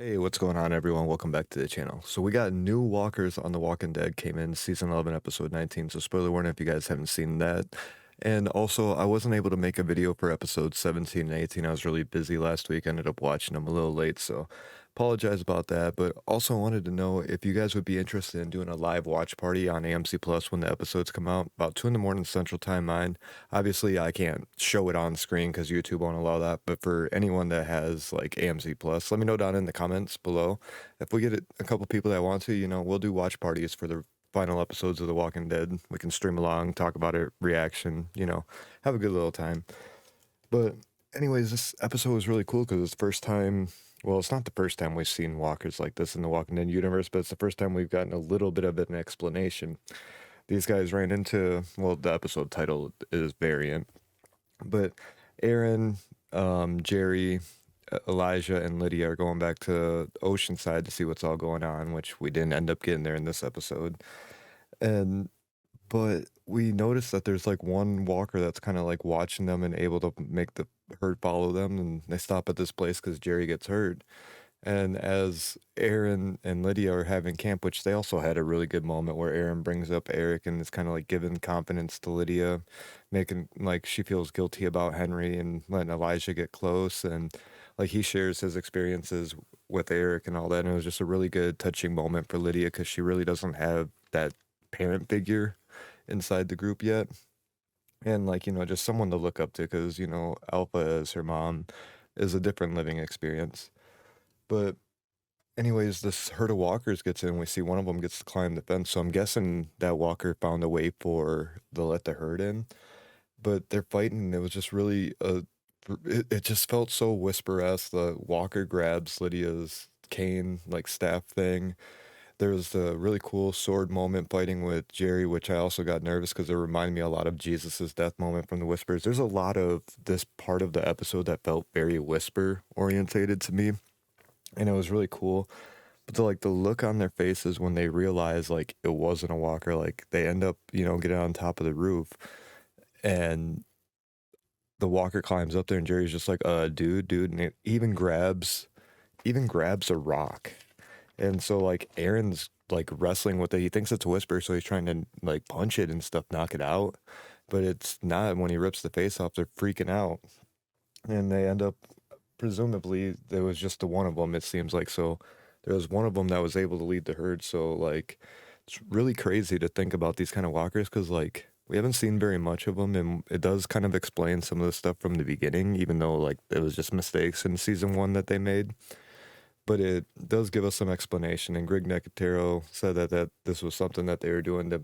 Hey, what's going on, everyone? Welcome back to the channel. So we got new walkers on The Walking Dead came in season 11, episode 19. So spoiler warning if you guys haven't seen that. And also, I wasn't able to make a video for episodes 17 and 18. I was really busy last week. I ended up watching them a little late, so apologize about that. But also wanted to know if you guys would be interested in doing a live watch party on AMC Plus when the episodes come out, about 2 in the morning Central Time mine. Obviously, I can't show it on screen because YouTube won't allow that. But for anyone that has like AMC Plus, let me know down in the comments below. If we get a couple people that want to, we'll do watch parties for the final episodes of The Walking Dead. We can stream along, talk about it, reaction, have a good little time. But anyways, this episode was really cool because it's the first time. Well, it's not the first time we've seen walkers like this in the Walking Dead universe, but it's the first time we've gotten a little bit of an explanation. These guys ran into, well, the episode title is Variant, but Aaron, Jerry, Elijah, and Lydia are going back to Oceanside to see what's all going on, which we didn't end up getting there in this episode. And but we noticed that there's like one walker that's kind of like watching them and able to make the herd follow them, and they stop at this place because Jerry gets hurt. And as Aaron and Lydia are having camp, which they also had a really good moment where Aaron brings up Eric and is kind of like giving confidence to Lydia, making like she feels guilty about Henry and letting Elijah get close. And like he shares his experiences with Eric and all that. And it was just a really good, touching moment for Lydia because she really doesn't have that parent figure inside the group yet. And like, just someone to look up to because, Alpha as her mom is a different living experience. But anyways, this herd of walkers gets in. We see one of them gets to climb the fence. So I'm guessing that walker found a way for to let the herd in. But they're fighting. And it was just really it just felt so whisper-esque. The walker grabs Lydia's cane like staff thing. There was the really cool sword moment fighting with Jerry, which I also got nervous because it reminded me a lot of Jesus's death moment from the Whispers. There's a lot of this part of the episode that felt very whisper orientated to me, and it was really cool. But the look on their faces when they realize like it wasn't a walker, like they end up getting on top of the roof, and the walker climbs up there, and Jerry's just like, dude, and it even grabs a rock. And so like Aaron's like wrestling with it. He thinks it's a whisper, so he's trying to like punch it and stuff, knock it out. But it's not. When he rips the face off, they're freaking out. And they end up, presumably there was just the one of them, it seems like. So there was one of them that was able to lead the herd. So like it's really crazy to think about these kind of walkers because like we haven't seen very much of them, and it does kind of explain some of the stuff from the beginning, even though like it was just mistakes in season one that they made. But it does give us some explanation, and Greg Nicotero said that this was something that they were doing to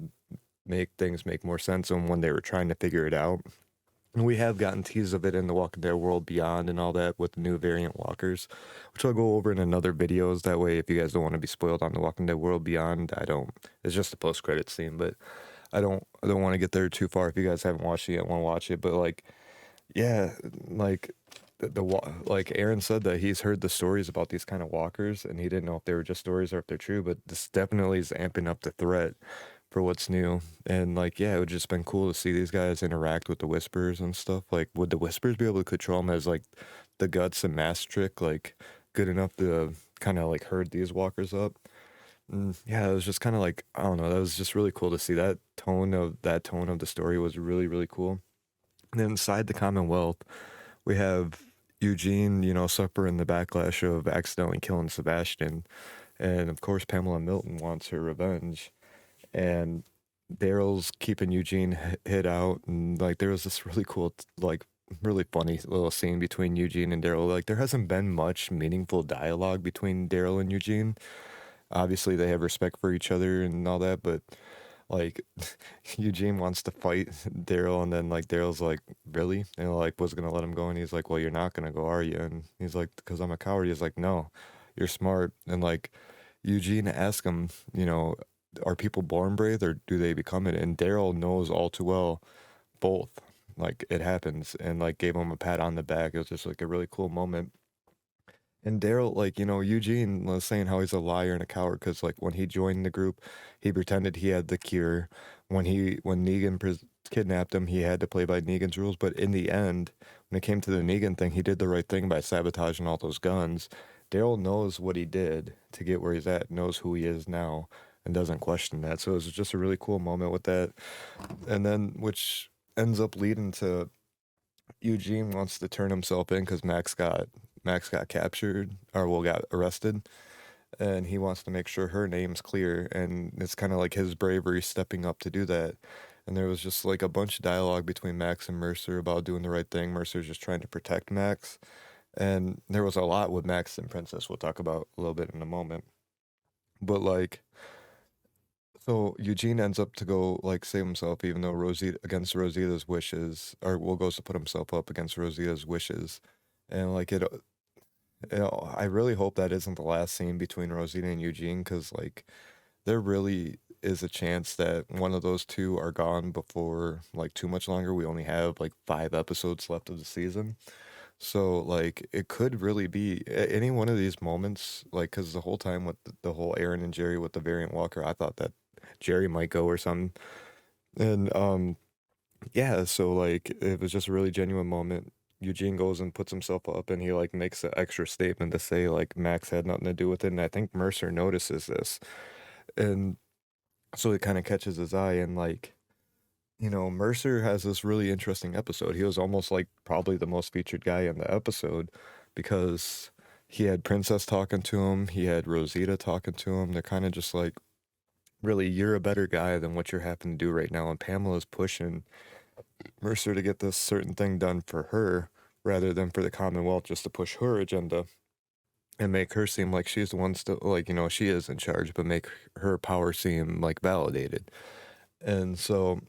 make things make more sense and when they were trying to figure it out. And we have gotten teased of it in the Walking Dead World Beyond and all that with the new variant walkers, which I'll go over in another videos. That way, if you guys don't want to be spoiled on the Walking Dead World Beyond, I don't. It's just a post-credit scene, but I don't want to get there too far. If you guys haven't watched it yet, want to watch it, but like, yeah, like like Aaron said that he's heard the stories about these kind of walkers, and he didn't know if they were just stories or if they're true. But this definitely is amping up the threat for what's new. And like, yeah, it would just been cool to see these guys interact with the whispers and stuff. Like, would the whispers be able to control them as like the guts and mass trick, like good enough to kind of like herd these walkers up? Yeah, it was just kind of like, I don't know, that was just really cool to see. That tone of the story was really, really cool. And then inside the Commonwealth, we have Eugene, suffering the backlash of accidentally killing Sebastian. And of course, Pamela Milton wants her revenge. And Daryl's keeping Eugene hid out. And like, there was this really cool, like, really funny little scene between Eugene and Daryl. Like, there hasn't been much meaningful dialogue between Daryl and Eugene. Obviously, they have respect for each other and all that, but like Eugene wants to fight Daryl, and then like Daryl's like, really? And like was gonna let him go, and he's like, well, you're not gonna go, are you? And he's like, because I'm a coward. He's like, no, you're smart. And like Eugene asks him, are people born brave or do they become it? And Daryl knows all too well both. Like it happens, and like gave him a pat on the back. It was just like a really cool moment. And Daryl, like, Eugene was saying how he's a liar and a coward because, like, when he joined the group, he pretended he had the cure. When Negan kidnapped him, he had to play by Negan's rules. But in the end, when it came to the Negan thing, he did the right thing by sabotaging all those guns. Daryl knows what he did to get where he's at, knows who he is now, and doesn't question that. So it was just a really cool moment with that. And then, which ends up leading to Eugene wants to turn himself in because Max got captured or well got arrested, and he wants to make sure her name's clear, and it's kind of like his bravery stepping up to do that. And there was just like a bunch of dialogue between Max and Mercer about doing the right thing. Mercer's just trying to protect Max, and there was a lot with Max and Princess we'll talk about a little bit in a moment. But like, so Eugene ends up to go like save himself, even though Rosita against Rosita's wishes, or well goes to put himself up against Rosita's wishes, and like I really hope that isn't the last scene between Rosita and Eugene, because like there really is a chance that one of those two are gone before like too much longer. We only have like 5 episodes left of the season. So like it could really be any one of these moments, like because the whole time with the whole Aaron and Jerry with the variant walker, I thought that Jerry might go or something. And yeah, so like it was just a really genuine moment. Eugene goes and puts himself up, and he like makes an extra statement to say like Max had nothing to do with it. And I think Mercer notices this, and so it kind of catches his eye. And like, Mercer has this really interesting episode. He was almost like probably the most featured guy in the episode because he had Princess talking to him, he had Rosita talking to him. They're kind of just like, really, you're a better guy than what you're having to do right now. And Pamela's pushing Mercer to get this certain thing done for her rather than for the Commonwealth, just to push her agenda and make her seem like she's the one still, like, she is in charge, but make her power seem like validated. And so,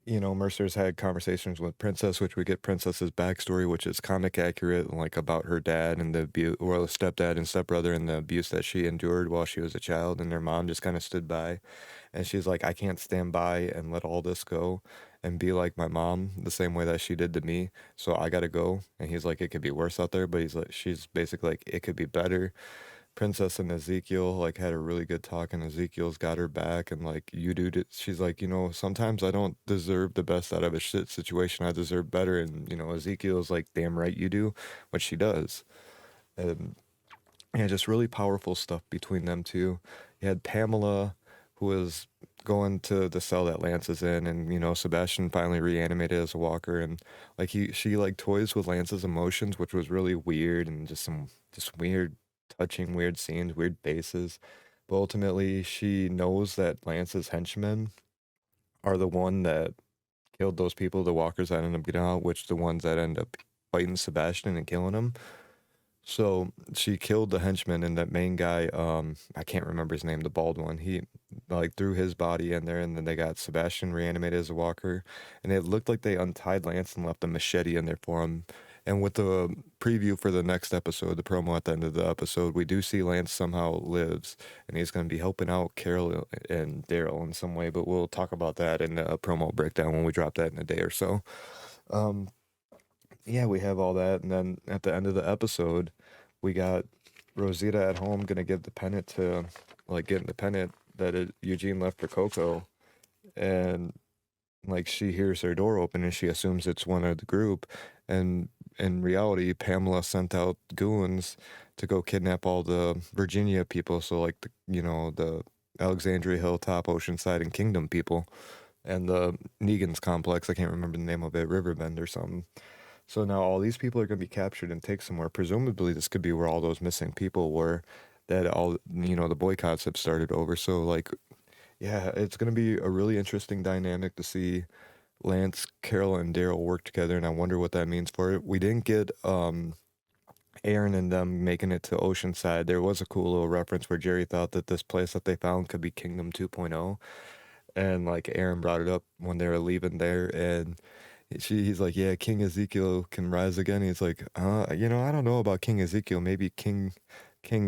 Mercer's had conversations with Princess, which we get Princess's backstory, which is comic accurate, like about her dad and the abuse, or the stepdad and stepbrother, and the abuse that she endured while she was a child, and their mom just kind of stood by, and she's like, I can't stand by and let all this go and be like my mom the same way that she did to me, so I gotta go. And he's like, it could be worse out there, but he's like, she's basically like, it could be better. Princess and Ezekiel like had a really good talk, and Ezekiel's got her back, and like, you do she's like, sometimes I don't deserve the best out of a shit situation, I deserve better. And Ezekiel's like, damn right you do, which she does. And yeah, just really powerful stuff between them two. You had Pamela, who was going to the cell that Lance is in, and Sebastian finally reanimated as a walker, and like she like toys with Lance's emotions, which was really weird, and just weird touching, weird scenes, weird faces. But ultimately she knows that Lance's henchmen are the one that killed those people, the walkers that end up getting out, which the ones that end up fighting Sebastian and killing him. So she killed the henchman, and that main guy, I can't remember his name, the bald one. He like threw his body in there, and then they got Sebastian reanimated as a walker, and it looked like they untied Lance and left a machete in there for him. And with the preview for the next episode, the promo at the end of the episode, we do see Lance somehow lives, and he's going to be helping out Carol and Daryl in some way. But we'll talk about that in the promo breakdown when we drop that in a day or so. Um, yeah, we have all that, and then at the end of the episode, we got Rosita at home gonna give the pennant to, like, getting the pennant that Eugene left for Coco, and like she hears her door open and she assumes it's one of the group, and in reality, Pamela sent out goons to go kidnap all the Virginia people, so like the Alexandria Hilltop, Oceanside, and Kingdom people, and the Negan's complex. I can't remember the name of it, Riverbend or something. So now all these people are going to be captured and taken somewhere. Presumably, this could be where all those missing people were that all, the boycotts have started over. So, like, yeah, it's going to be a really interesting dynamic to see Lance, Carol, and Daryl work together. And I wonder what that means for it. We didn't get Aaron and them making it to Oceanside. There was a cool little reference where Jerry thought that this place that they found could be Kingdom 2.0. And, like, Aaron brought it up when they were leaving there. And he's like, yeah, King Ezekiel can rise again. He's like, I don't know about King Ezekiel, maybe King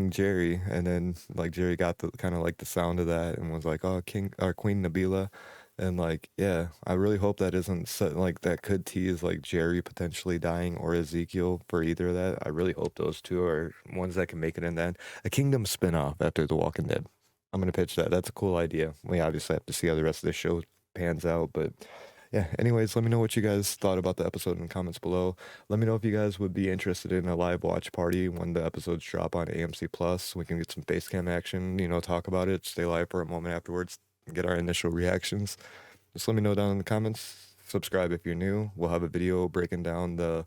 Jerry. And then like Jerry got the kind of like the sound of that and was like, oh, King or Queen Nabila. And like, yeah, I really hope that isn't like that could tease like Jerry potentially dying or Ezekiel for either of that. I really hope those two are ones that can make it in then. A Kingdom spinoff after The Walking Dead. I'm gonna pitch that. That's a cool idea. We obviously have to see how the rest of the show pans out, but Yeah, anyways, let me know what you guys thought about the episode in the comments below. Let me know if you guys would be interested in a live watch party when the episodes drop on AMC Plus. We can get some face cam action, talk about it, stay live for a moment afterwards, and get our initial reactions. Just let me know down in the comments. Subscribe if you're new. We'll have a video breaking down the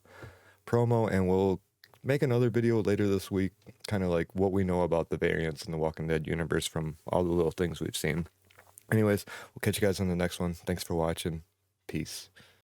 promo, and we'll make another video later this week, kind of like what we know about the variants in the Walking Dead universe from all the little things we've seen. Anyways, we'll catch you guys on the next one. Thanks for watching. Peace.